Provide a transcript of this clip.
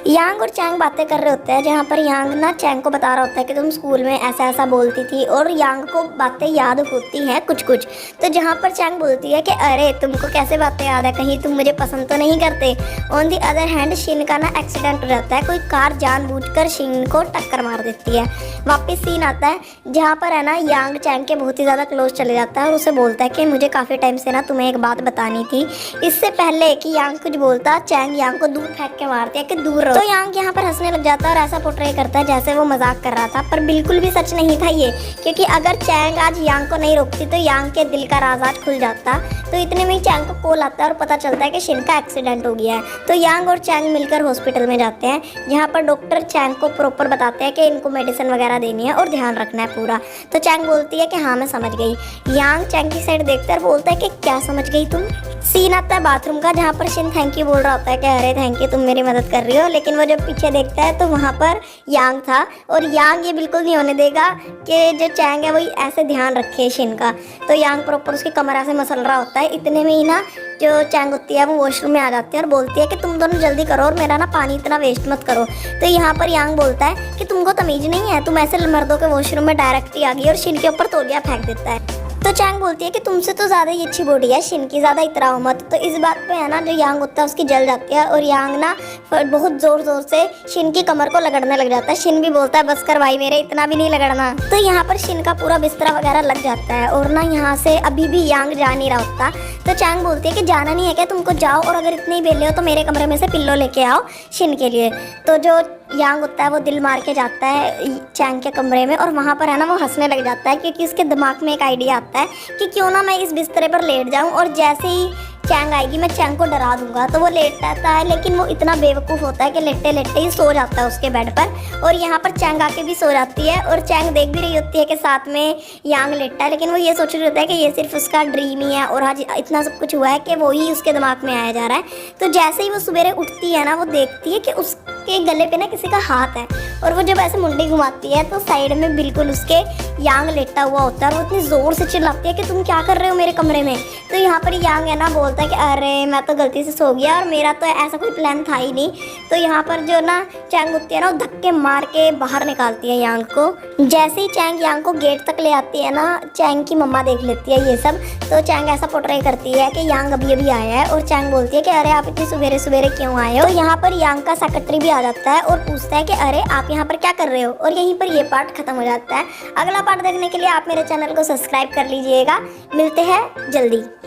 यांग और चैंग बातें कर रहे होते हैं, जहाँ पर यांग ना चैंग को बता रहा होता है कि तुम स्कूल में ऐसा ऐसा बोलती थी, और यांग को बातें याद होती हैं कुछ कुछ। तो जहाँ पर चैंग बोलती है कि अरे तुमको कैसे बातें याद है, कहीं तुम मुझे पसंद तो नहीं करते। On the other hand Shin का ना एक्सीडेंट हो जाता है, कोई कार जानबूझकर शिन को टक्कर मार देती है। वापस सीन आता है जहाँ पर है ना यांग चैंग के बहुत ही ज़्यादा क्लोज चले जाता है और उसे बोलता है कि मुझे काफ़ी टाइम से ना तुम्हें एक बात बतानी थी। इससे पहले कि यांग कुछ बोलता, चैंग यांग को दूर फेंक के मारती है कि दूर रहो। तो यांग यहाँ पर हंसने लग जाता है और ऐसा पोर्ट्रे करता है जैसे वो मजाक कर रहा था, पर बिल्कुल भी सच नहीं था ये, क्योंकि अगर चैंग आज यांग को नहीं रोकती तो यांग के दिल का राज आज खुल जाता। तो इतने में ही चैंग को कॉल आता है और पता चलता है कि शिन का एक्सीडेंट हो गया है। तो यांग और चैंग मिलकर हॉस्पिटल में जाते हैं, जहाँ पर डॉक्टर चैंग को प्रॉपर बताते हैं कि इनको मेडिसिन वगैरह देनी है और ध्यान रखना है पूरा। तो चैंग बोलती है कि हाँ मैं समझ गई। यांग चैंग की साइड देखकर बोलता है कि क्या समझ गई तुम। सीन आता है बाथरूम का, जहाँ पर शिन थैंक यू बोल रहा होता है कि अरे थैंक यू तुम मेरी मदद कर रही हो, लेकिन वो जब पीछे देखता है तो वहाँ पर यांग था, और यांग ये बिल्कुल नहीं होने देगा कि जो चैंग है वही ऐसे ध्यान रखे शिन का। तो यांग प्रॉपर उसकी कमर ऐसे मसल रहा होता है। इतने में ही ना जो चैंग होती है वो वॉशरूम में आ जाती है और बोलती है कि तुम दोनों जल्दी करो और मेरा ना पानी इतना वेस्ट मत करो। तो यहाँ पर यांग बोलता है कि तुमको तमीज नहीं है, तुम ऐसे मर्दों के वॉशरूम में डायरेक्ट ही आ गई, और शिन के ऊपर तौलिया फेंक देता है। तो चैंग बोलती है कि तुमसे तो ज़्यादा ही अच्छी बॉडी है, शिन की ज़्यादा इतराओ मत। तो इस बात पे है ना जो यांग होता है उसकी जल जाती है, और यांग ना बहुत ज़ोर ज़ोर से शिन की कमर को लगड़ने लग जाता है। शिन भी बोलता है बस कर भाई मेरे, इतना भी नहीं लगड़ना। तो यहाँ पर शिन का पूरा बिस्तरा वगैरह लग जाता है, और ना यहाँ से अभी भी यांग जा नहीं रहा होता। तो चैंग बोलती है कि जाना नहीं है क्या तुमको, जाओ और अगर इतने ही बेले हो तो मेरे कमरे में से पिल्लो लेके आओ शिन के लिए। तो जो यांग होता है वो दिल मार के जाता है चैंग के कमरे में, और वहाँ पर है ना वो हंसने लग जाता है, क्योंकि उसके दिमाग में एक आइडिया आता है कि क्यों ना मैं इस बिस्तरे पर लेट जाऊँ, और जैसे ही चैंग आएगी मैं चैंग को डरा दूंगा। तो वो लेट जाता है, लेकिन वो इतना बेवकूफ़ होता है कि लेटते लेटते ही सो जाता है उसके बेड पर, और यहाँ पर चैंग आके भी सो जाती है। और चैंग देख भी रही होती है कि साथ में यांग लेटता है, लेकिन वो ये सोच रही होता है कि ये सिर्फ उसका ड्रीम ही है, और आज इतना सब कुछ हुआ है कि वो ही उसके दिमाग में आया जा रहा है। तो जैसे ही वो सवेरे उठती है ना, वो देखती है कि उसके गले पे ना किसी का हाथ है, और वो जब ऐसे मुंडी घुमाती है तो साइड में बिल्कुल उसके यांग लेटा हुआ होता है, और वो इतनी ज़ोर से चिल्लाती है कि तुम क्या कर रहे हो मेरे कमरे में। तो यहाँ पर यांग है ना बोलता है कि अरे मैं तो गलती से सो गया और मेरा तो ऐसा कोई प्लान था ही नहीं। तो यहाँ पर जो ना चैंग होती है ना वो धक्के मार के बाहर निकालती है यांग को। जैसे ही चैंग यांग को गेट तक ले आती है ना, चैंग की मम्मा देख लेती है ये सब। तो चैंग ऐसा पोर्ट्रे करती है कि यांग अभी अभी आया है, और चैंग बोलती है कि अरे आप इतनी सवेरे सवेरे क्यों आए हो। तो यहाँ पर यांग का सेक्रेटरी भी आ जाता है और पूछता है कि अरे आप यहाँ पर क्या कर रहे हो, और यहीं पर ये पार्ट खत्म हो जाता है। अगला पार्ट देखने के लिए आप मेरे चैनल को सब्सक्राइब कर लीजिएगा। मिलते हैं जल्दी।